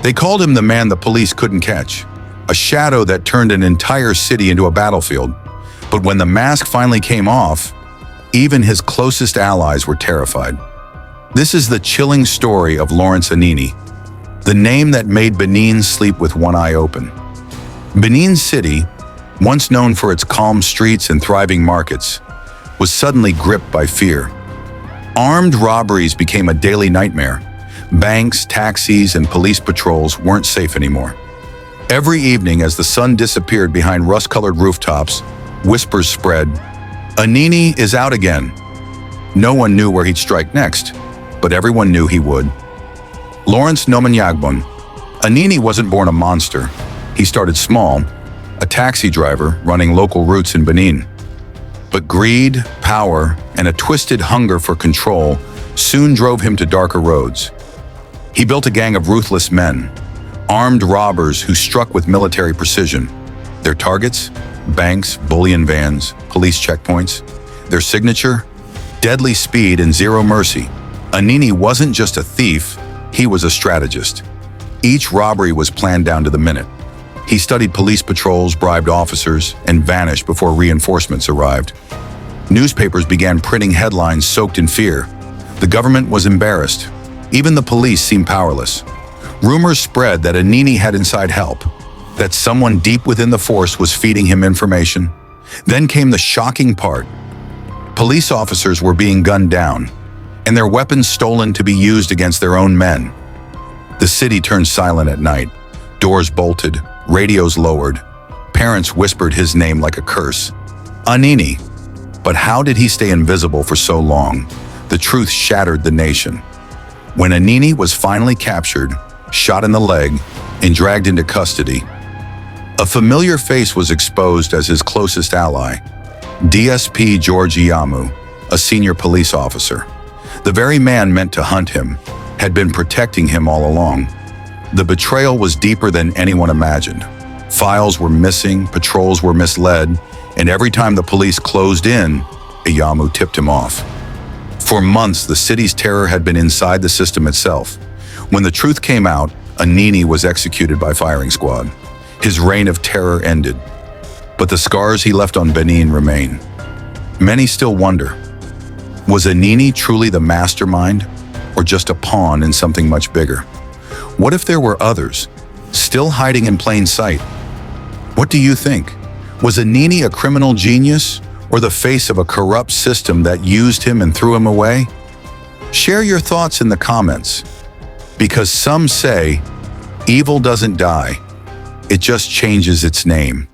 They called him the man the police couldn't catch, a shadow that turned an entire city into a battlefield. But when the mask finally came off, even his closest allies were terrified. This is the chilling story of Lawrence Anini, the name that made Benin sleep with one eye open. Benin City, once known for its calm streets and thriving markets, was suddenly gripped by fear. Armed robberies became a daily nightmare. Banks, taxis, and police patrols weren't safe anymore. Every evening, as the sun disappeared behind rust-colored rooftops, whispers spread, "Anini is out again." No one knew where he'd strike next, but everyone knew he would. Lawrence Nomanyagbon. Anini wasn't born a monster. He started small, a taxi driver running local routes in Benin. But greed, power, and a twisted hunger for control soon drove him to darker roads. He built a gang of ruthless men, armed robbers who struck with military precision. Their targets? Banks, bullion vans, police checkpoints. Their signature? Deadly speed and zero mercy. Anini wasn't just a thief, he was a strategist. Each robbery was planned down to the minute. He studied police patrols, bribed officers, and vanished before reinforcements arrived. Newspapers began printing headlines soaked in fear. The government was embarrassed. Even the police seemed powerless. Rumors spread that Anini had inside help, that someone deep within the force was feeding him information. Then came the shocking part. Police officers were being gunned down, and their weapons stolen to be used against their own men. The city turned silent at night. Doors bolted, radios lowered. Parents whispered his name like a curse. Anini. But how did he stay invisible for so long? The truth shattered the nation. When Anini was finally captured, shot in the leg, and dragged into custody, a familiar face was exposed as his closest ally, DSP George Iyamu, a senior police officer. The very man meant to hunt him had been protecting him all along. The betrayal was deeper than anyone imagined. Files were missing, patrols were misled, and every time the police closed in, Iyamu tipped him off. For months, the city's terror had been inside the system itself. When the truth came out, Anini was executed by firing squad. His reign of terror ended. But the scars he left on Benin remain. Many still wonder, was Anini truly the mastermind, or just a pawn in something much bigger? What if there were others, still hiding in plain sight? What do you think? Was Anini a criminal genius, or the face of a corrupt system that used him and threw him away? Share your thoughts in the comments, because some say, evil doesn't die, it just changes its name.